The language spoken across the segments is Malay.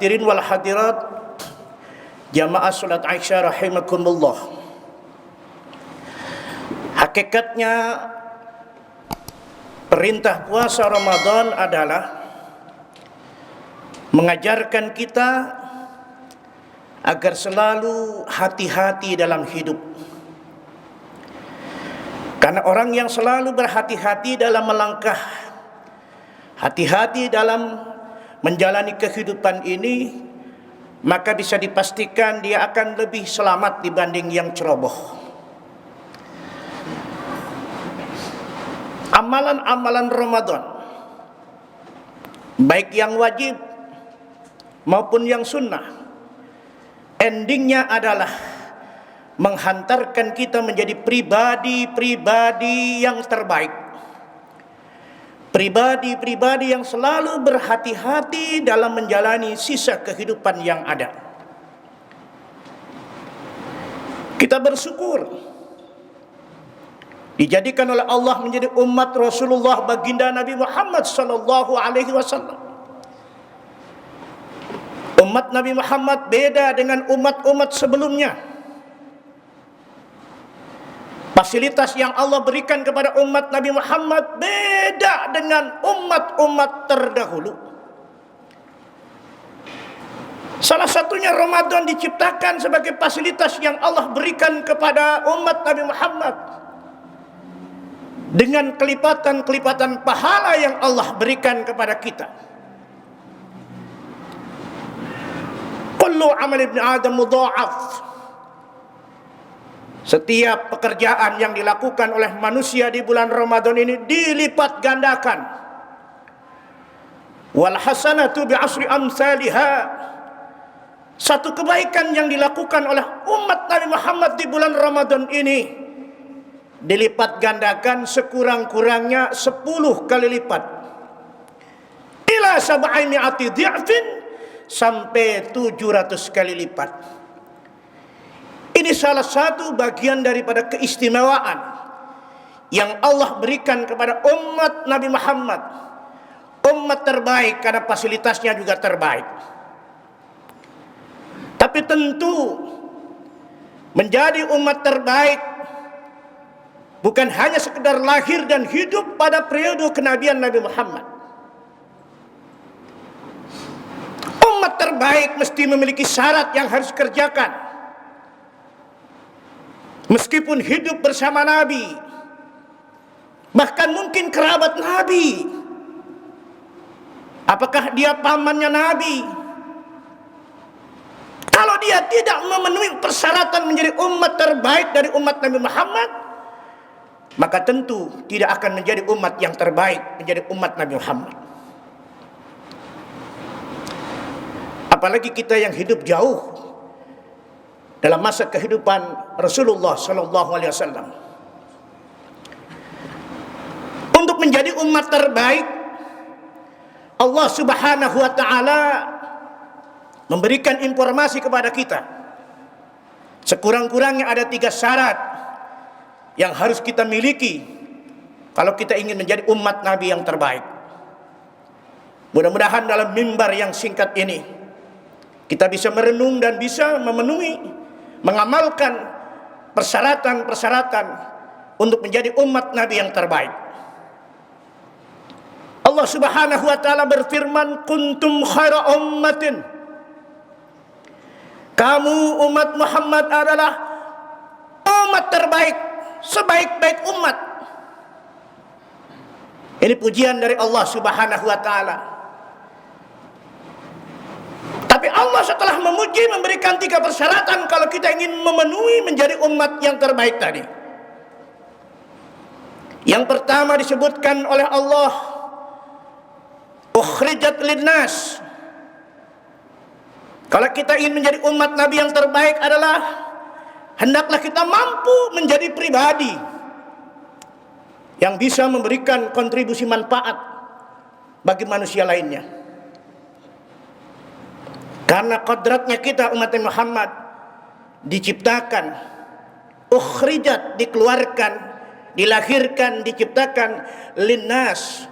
hadirin wal hadirat, jamaah salat Aisyah rahimakumullah. Hakikatnya perintah puasa Ramadan adalah mengajarkan kita agar selalu hati-hati dalam hidup. Karena orang yang selalu berhati-hati dalam melangkah, hati-hati dalam menjalani kehidupan ini, maka bisa dipastikan dia akan lebih selamat dibanding yang ceroboh. Amalan-amalan Ramadan, baik yang wajib maupun yang sunnah, endingnya adalah menghantarkan kita menjadi pribadi-pribadi yang terbaik, pribadi-pribadi yang selalu berhati-hati dalam menjalani sisa kehidupan yang ada. Kita bersyukur dijadikan oleh Allah menjadi umat Rasulullah baginda Nabi Muhammad sallallahu alaihi wasallam. Umat Nabi Muhammad beda dengan umat-umat sebelumnya. Fasilitas yang Allah berikan kepada umat Nabi Muhammad beda dengan umat-umat terdahulu. Salah satunya Ramadan diciptakan sebagai fasilitas yang Allah berikan kepada umat Nabi Muhammad, dengan kelipatan-kelipatan pahala yang Allah berikan kepada kita. Kullu amal ibn Adam mudha'af. Setiap pekerjaan yang dilakukan oleh manusia di bulan Ramadan ini dilipat gandakan. Wal hasanatu bi asri amsalha. Satu kebaikan yang dilakukan oleh umat Nabi Muhammad di bulan Ramadan ini dilipat gandakan sekurang-kurangnya 10 kali lipat. Ila sab'i mi'ati dhi'fin, sampai 700 kali lipat. Ini salah satu bagian daripada keistimewaan yang Allah berikan kepada umat Nabi Muhammad, umat terbaik karena fasilitasnya juga terbaik. Tapi tentu menjadi umat terbaik bukan hanya sekedar lahir dan hidup pada periode kenabian Nabi Muhammad. Umat terbaik mesti memiliki syarat yang harus dikerjakan. Meskipun hidup bersama Nabi, bahkan mungkin kerabat Nabi, apakah dia pamannya Nabi? Kalau dia tidak memenuhi persyaratan menjadi umat terbaik dari umat Nabi Muhammad, maka tentu tidak akan menjadi umat yang terbaik, menjadi umat Nabi Muhammad. Apalagi kita yang hidup jauh dalam masa kehidupan Rasulullah sallallahu alaihi wasallam. Untuk menjadi umat terbaik, Allah Subhanahu wa taala memberikan informasi kepada kita. Sekurang-kurangnya ada 3 syarat yang harus kita miliki kalau kita ingin menjadi umat Nabi yang terbaik. Mudah-mudahan dalam mimbar yang singkat ini kita bisa merenung dan bisa memenuhi, mengamalkan persyaratan-persyaratan untuk menjadi umat Nabi yang terbaik. Allah Subhanahu wa taala berfirman, kuntum khaira ummatin. Kamu umat Muhammad adalah umat terbaik, sebaik-baik umat. Ini pujian dari Allah Subhanahu wa taala. Tapi Allah setelah memuji memberikan 3 persyaratan kalau kita ingin memenuhi menjadi umat yang terbaik tadi. Yang pertama disebutkan oleh Allah, ukhrijat linnas. Kalau kita ingin menjadi umat Nabi yang terbaik adalah hendaklah kita mampu menjadi pribadi yang bisa memberikan kontribusi manfaat bagi manusia lainnya. Karena kodratnya kita umat Muhammad diciptakan, ukhrijat, dikeluarkan, dilahirkan, diciptakan linnas,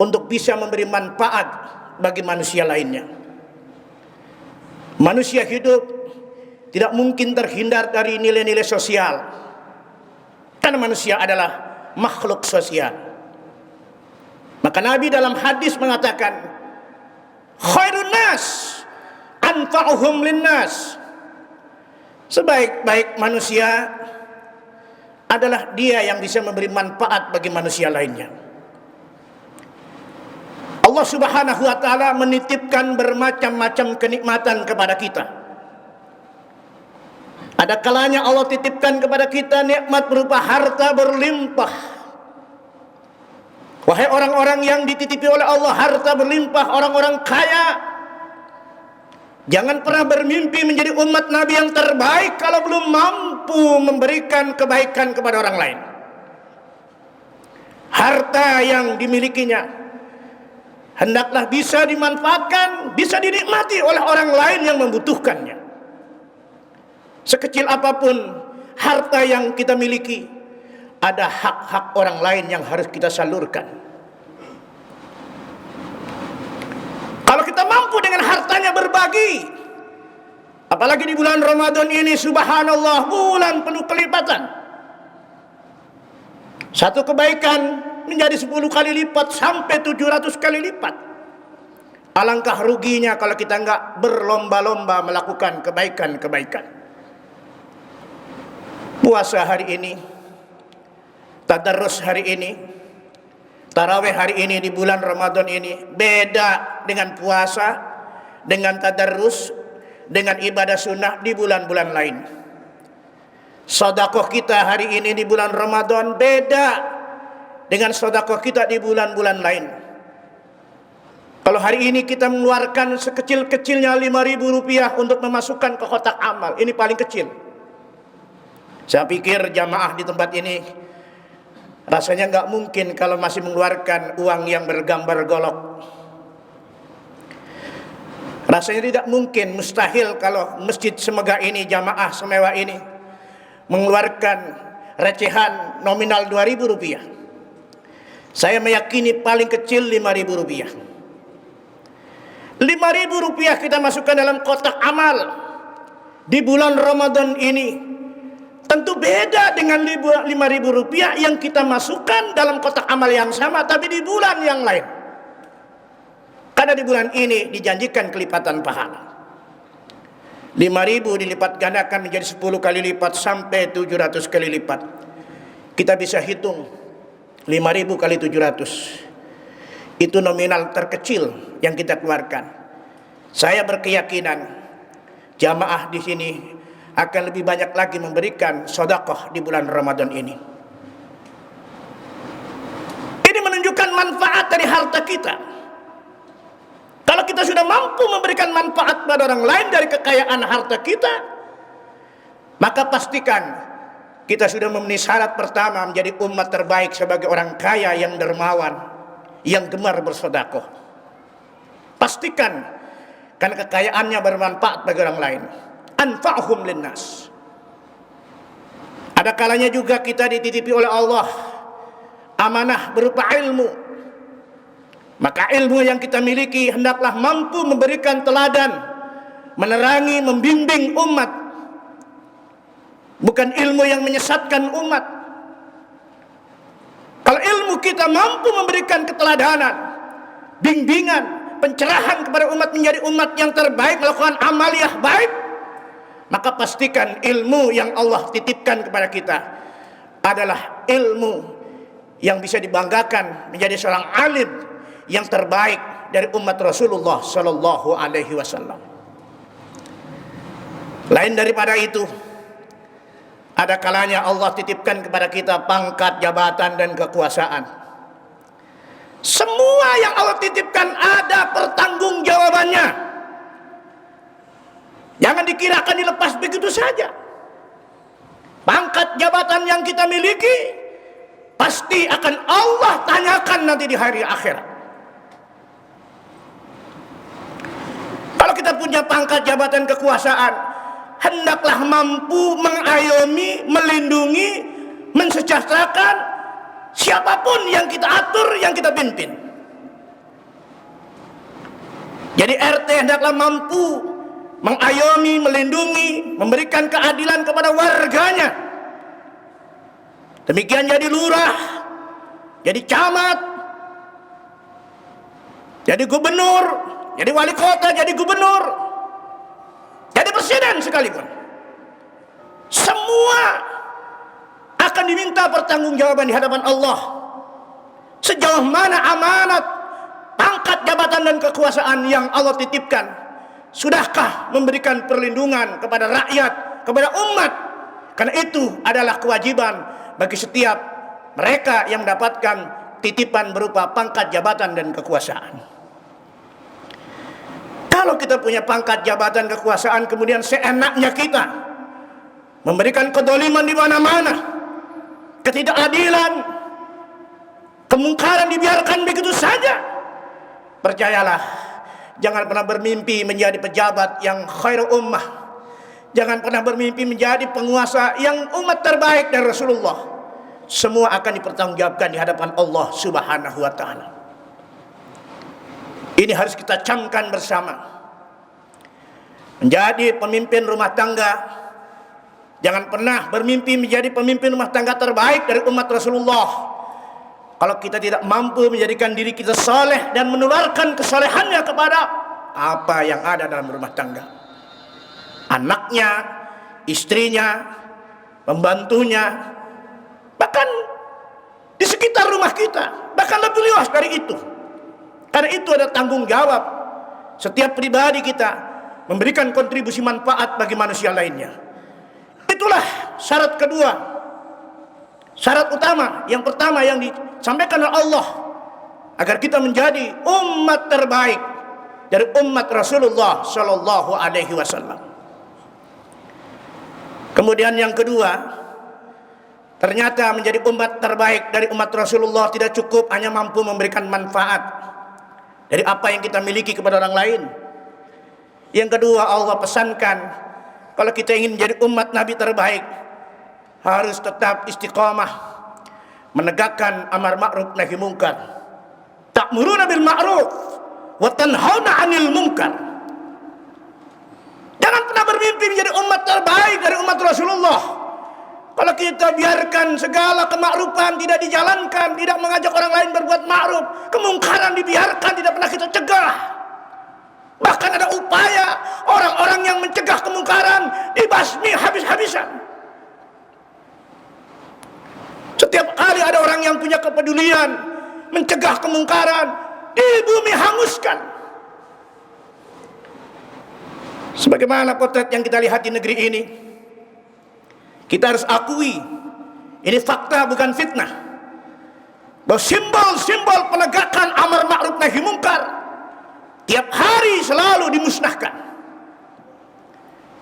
untuk bisa memberi manfaat bagi manusia lainnya. Manusia hidup tidak mungkin terhindar dari nilai-nilai sosial, karena manusia adalah makhluk sosial. Maka Nabi dalam hadis mengatakan, khairun nas anfa'uhum linnas. Sebaik-baik manusia adalah dia yang bisa memberi manfaat bagi manusia lainnya. Allah Subhanahu wa taala menitipkan bermacam-macam kenikmatan kepada kita. Ada kalanya Allah titipkan kepada kita nikmat berupa harta berlimpah. Wahai orang-orang yang dititipi oleh Allah harta berlimpah, orang-orang kaya, jangan pernah bermimpi menjadi umat Nabi yang terbaik kalau belum mampu memberikan kebaikan kepada orang lain. Harta yang dimilikinya hendaklah bisa dimanfaatkan, bisa dinikmati oleh orang lain yang membutuhkannya. Sekecil apapun harta yang kita miliki, ada hak-hak orang lain yang harus kita salurkan. Kalau kita mampu dengan hartanya berbagi, apalagi di bulan Ramadan ini, subhanallah, bulan penuh kelipatan. Satu kebaikan menjadi 10 kali lipat sampai 700 kali lipat. Alangkah ruginya kalau kita enggak berlomba-lomba melakukan kebaikan-kebaikan. Puasa hari ini, tadarus hari ini, tarawih hari ini di bulan Ramadan ini beda dengan puasa, dengan tadarus, dengan ibadah sunnah di bulan-bulan lain. Sedekah kita hari ini di bulan Ramadan beda dengan sedekah kita di bulan-bulan lain. Kalau hari ini kita mengeluarkan sekecil-kecilnya 5.000 rupiah untuk memasukkan ke kotak amal, ini paling kecil. Saya pikir jamaah di tempat ini rasanya nggak mungkin kalau masih mengeluarkan uang yang bergambar golok. Rasanya tidak mungkin, mustahil kalau masjid semegah ini, jamaah semewah ini mengeluarkan recehan nominal 2.000 rupiah. Saya meyakini paling kecil 5.000 rupiah. 5.000 rupiah kita masukkan dalam kotak amal di bulan Ramadan ini. Tentu beda dengan 5.000 rupiah yang kita masukkan dalam kotak amal yang sama tapi di bulan yang lain. Karena di bulan ini dijanjikan kelipatan pahala. 5.000 dilipat gandakan menjadi 10 kali lipat sampai 700 kali lipat. Kita bisa hitung 5.000 kali 700. Itu nominal terkecil yang kita keluarkan. Saya berkeyakinan jamaah di sini akan lebih banyak lagi memberikan sedekah di bulan Ramadan ini. Ini menunjukkan manfaat dari harta kita. Kalau kita sudah mampu memberikan manfaat pada orang lain dari kekayaan harta kita, maka pastikan kita sudah memenuhi syarat pertama menjadi umat terbaik sebagai orang kaya yang dermawan, yang gemar bersedekah. Pastikan karena kekayaannya bermanfaat bagi orang lain. Anfa'hum linnas. Ada kalanya juga kita dititipi oleh Allah amanah berupa ilmu. Maka ilmu yang kita miliki hendaklah mampu memberikan teladan, menerangi, membimbing umat. Bukan ilmu yang menyesatkan umat. Kalau ilmu kita mampu memberikan keteladanan, bimbingan, pencerahan kepada umat menjadi umat yang terbaik, melakukan amaliyah baik, maka pastikan ilmu yang Allah titipkan kepada kita adalah ilmu yang bisa dibanggakan menjadi seorang alim yang terbaik dari umat Rasulullah Sallallahu Alaihi Wasallam. Lain daripada itu, ada kalanya Allah titipkan kepada kita pangkat, jabatan, dan kekuasaan. Semua yang Allah titipkan ada pertanggungjawabannya. Jangan dikira akan dilepas begitu saja. Pangkat jabatan yang kita miliki pasti akan Allah tanyakan nanti di hari akhirat. Kalau kita punya pangkat jabatan kekuasaan, hendaklah mampu mengayomi, melindungi, mensejahterakan siapapun yang kita atur, yang kita pimpin. Jadi RT hendaklah mampu mengayomi, melindungi, memberikan keadilan kepada warganya. Demikian jadi lurah, jadi camat, jadi gubernur, jadi wali kota, jadi gubernur, jadi presiden sekalipun. Semua akan diminta pertanggungjawaban di hadapan Allah. Sejauh mana amanat, pangkat jabatan dan kekuasaan yang Allah titipkan, sudahkah memberikan perlindungan kepada rakyat, kepada umat? Karena itu adalah kewajiban bagi setiap mereka yang mendapatkan titipan berupa pangkat jabatan dan kekuasaan. Kalau kita punya pangkat jabatan kekuasaan kemudian seenaknya kita memberikan kedoliman di mana-mana, ketidakadilan, kemungkaran dibiarkan begitu saja, percayalah, jangan pernah bermimpi menjadi pejabat yang khairul ummah. Jangan pernah bermimpi menjadi penguasa yang umat terbaik dari Rasulullah. Semua akan dipertanggungjawabkan di hadapan Allah Subhanahu wa ta'ala. Ini harus kita camkan bersama. Menjadi pemimpin rumah tangga, jangan pernah bermimpi menjadi pemimpin rumah tangga terbaik dari umat Rasulullah kalau kita tidak mampu menjadikan diri kita saleh dan menularkan kesalehannya kepada apa yang ada dalam rumah tangga. Anaknya, istrinya, pembantunya, bahkan di sekitar rumah kita, bahkan lebih luas dari itu. Karena itu ada tanggung jawab setiap pribadi kita memberikan kontribusi manfaat bagi manusia lainnya. Itulah syarat kedua, syarat utama. Yang pertama yang disampaikan oleh Allah agar kita menjadi umat terbaik dari umat Rasulullah Shallallahu Alaihi Wasallam. Kemudian yang kedua, ternyata menjadi umat terbaik dari umat Rasulullah tidak cukup hanya mampu memberikan manfaat dari apa yang kita miliki kepada orang lain. Yang kedua, Allah pesankan kalau kita ingin menjadi umat Nabi terbaik, harus tetap istiqamah menegakkan amar ma'ruf nahi munkar. Ta'muruna bil ma'ruf wa tanhauna 'anil munkar. Jangan pernah bermimpi menjadi umat terbaik dari umat Rasulullah kalau kita biarkan segala kemakrufan tidak dijalankan, tidak mengajak orang lain berbuat ma'ruf, kemungkaran dibiarkan, tidak pernah kita cegah. Bahkan ada upaya orang-orang yang mencegah kemungkaran dibasmi habis-habisan. Setiap kali ada orang yang punya kepedulian mencegah kemungkaran, di bumi hanguskan. Sebagaimana potret yang kita lihat di negeri ini, kita harus akui ini fakta bukan fitnah, bahwa simbol-simbol penegakan amar ma'ruf nahi munkar tiap hari selalu dimusnahkan.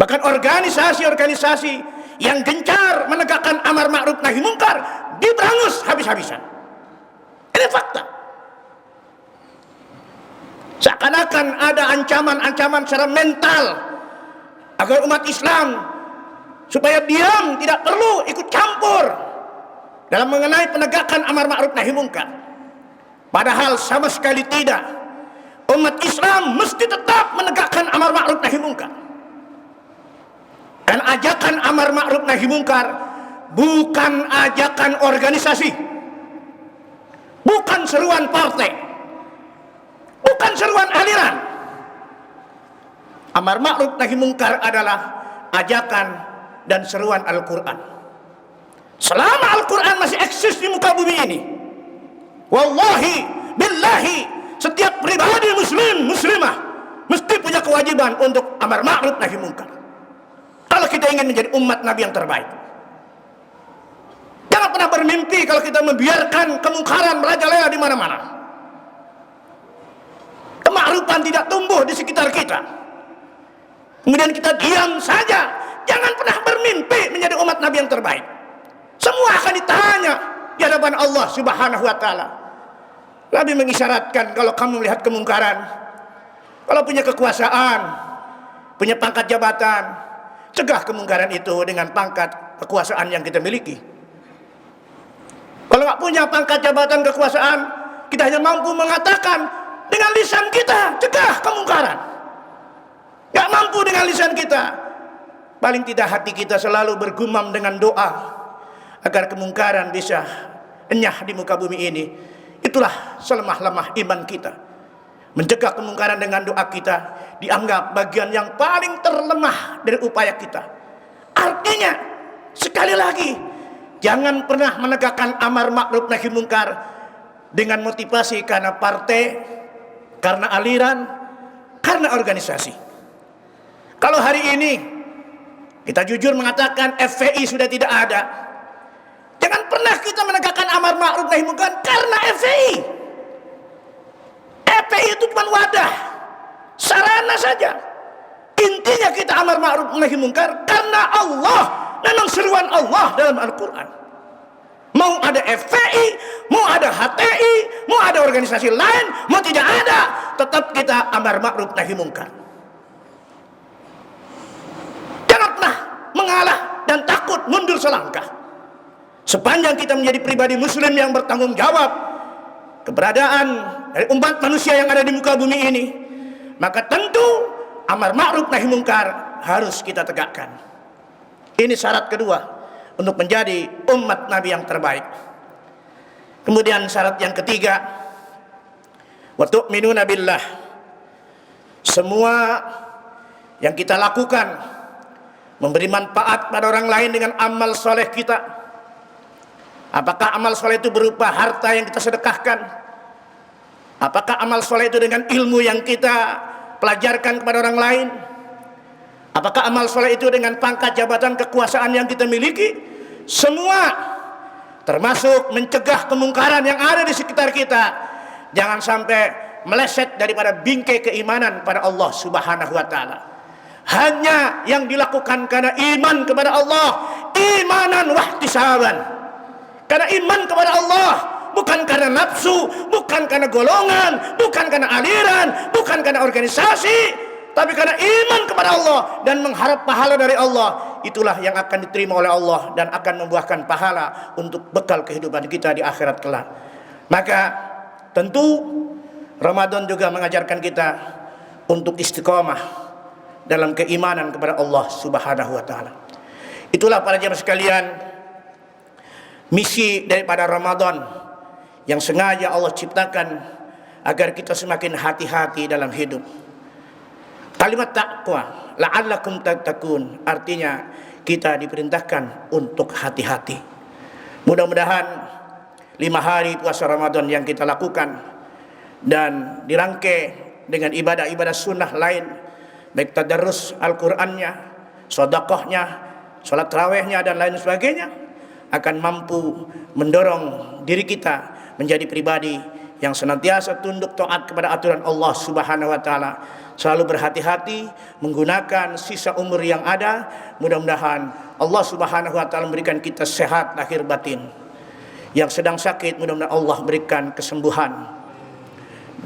Bahkan organisasi-organisasi yang gencar menegakkan amar ma'ruf nahi munkar diberangus habis-habisan. Ini fakta. Seakan-akan ada ancaman-ancaman secara mental agar umat Islam supaya diam, tidak perlu ikut campur dalam mengenai penegakan amar ma'ruf nahi munkar. Padahal sama sekali tidak. Umat Islam mesti tetap menegakkan amar ma'ruf nahi munkar. Dan ajakan amar ma'ruf nahi munkar bukan ajakan organisasi, bukan seruan partai, bukan seruan aliran. Amar ma'ruf nahi munkar adalah ajakan dan seruan Al-Quran. Selama Al-Quran masih eksis di muka bumi ini, wallahi billahi, setiap pribadi muslim, muslimah mesti punya kewajiban untuk amar ma'ruf nahi munkar kalau kita ingin menjadi umat Nabi yang terbaik. Jangan pernah bermimpi kalau kita membiarkan kemungkaran merajalela di mana-mana, kema'rufan tidak tumbuh di sekitar kita, kemudian kita diam saja. Jangan pernah bermimpi menjadi umat Nabi yang terbaik. Semua akan ditanya di hadapan Allah Subhanahu wa ta'ala. Nabi mengisyaratkan kalau kamu melihat kemungkaran, kalau punya kekuasaan, punya pangkat jabatan, cegah kemungkaran itu dengan pangkat kekuasaan yang kita miliki. Kalau nggak punya pangkat jabatan kekuasaan, kita hanya mampu mengatakan dengan lisan kita, cegah kemungkaran. Gak mampu dengan lisan kita, paling tidak hati kita selalu bergumam dengan doa agar kemungkaran bisa enyah di muka bumi ini. Itulah selemah-lemah iman kita. Mencegah kemungkaran dengan doa kita dianggap bagian yang paling terlemah dari upaya kita. Artinya, sekali lagi, jangan pernah menegakkan amar ma'ruf nahi mungkar dengan motivasi karena partai, karena aliran, karena organisasi. Kalau hari ini kita jujur mengatakan FPI sudah tidak ada, jangan pernah kita menegakkan amar ma'ruf nahi mungkar karena FPI. FPI itu cuma wadah, sarana saja. Intinya kita amar ma'ruf nahi mungkar karena Allah. Memang seruan Allah dalam Al-Quran. Mau ada FPI, mau ada HTI, mau ada organisasi lain, mau tidak ada, tetap kita amar ma'ruf nahi mungkar. Jangan pernah mengalah dan takut mundur selangkah. Sepanjang kita menjadi pribadi muslim yang bertanggung jawab keberadaan dari umat manusia yang ada di muka bumi ini, maka tentu amar ma'ruf nahi mungkar harus kita tegakkan. Ini syarat kedua untuk menjadi umat Nabi yang terbaik. Kemudian syarat yang ketiga, wa tu'minuna billah. Semua yang kita lakukan memberi manfaat pada orang lain dengan amal soleh kita. Apakah amal soleh itu berupa harta yang kita sedekahkan? Apakah amal soleh itu dengan ilmu yang kita pelajarkan kepada orang lain? Apakah amal soleh itu dengan pangkat jabatan kekuasaan yang kita miliki? Semua, termasuk mencegah kemungkaran yang ada di sekitar kita. Jangan sampai meleset daripada bingkai keimanan pada Allah Subhanahu wa Ta'ala. Hanya yang dilakukan karena iman kepada Allah, imanan wahtisaban. Karena iman kepada Allah, bukan karena nafsu, bukan karena golongan, bukan karena aliran, bukan karena organisasi, tapi karena iman kepada Allah dan mengharap pahala dari Allah. Itulah yang akan diterima oleh Allah dan akan membuahkan pahala untuk bekal kehidupan kita di akhirat kelak. Maka tentu Ramadan juga mengajarkan kita untuk istiqomah dalam keimanan kepada Allah Subhanahu wa Ta'ala. Itulah para jemaah sekalian, misi daripada Ramadan yang sengaja Allah ciptakan agar kita semakin hati-hati dalam hidup. Kalimat taqwa, la'allakum tattaqun, artinya kita diperintahkan untuk hati-hati. Mudah-mudahan 5 hari puasa Ramadan yang kita lakukan dan dirangkai dengan ibadah-ibadah sunnah lain, baik tadarrus Al-Qur'annya, sedekahnya, salat tarawihnya dan lain sebagainya, akan mampu mendorong diri kita menjadi pribadi yang senantiasa tunduk taat kepada aturan Allah Subhanahu wa Ta'ala, selalu berhati-hati menggunakan sisa umur yang ada. Mudah-mudahan Allah Subhanahu wa Ta'ala memberikan kita sehat lahir batin. Yang sedang sakit, mudah-mudahan Allah berikan kesembuhan.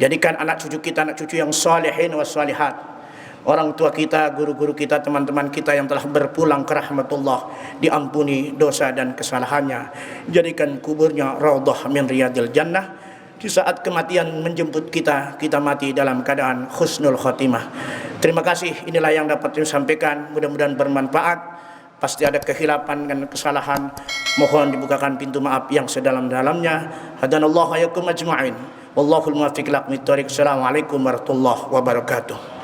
Jadikan anak cucu kita anak cucu yang salihin wa salihat. Orang tua kita, guru-guru kita, teman-teman kita yang telah berpulang ke rahmatullah, diampuni dosa dan kesalahannya. Jadikan kuburnya raudhah min riyadil jannah. Di saat kematian menjemput kita, kita mati dalam keadaan husnul khotimah. Terima kasih, inilah yang dapat saya sampaikan. Mudah-mudahan bermanfaat. Pasti ada kehilapan dan kesalahan. Mohon dibukakan pintu maaf yang sedalam-dalamnya. Hadanallahu yakum ajma'in. Wallahul muwaffiq ila aqwamit thoriq. Assalamualaikum warahmatullahi wabarakatuh.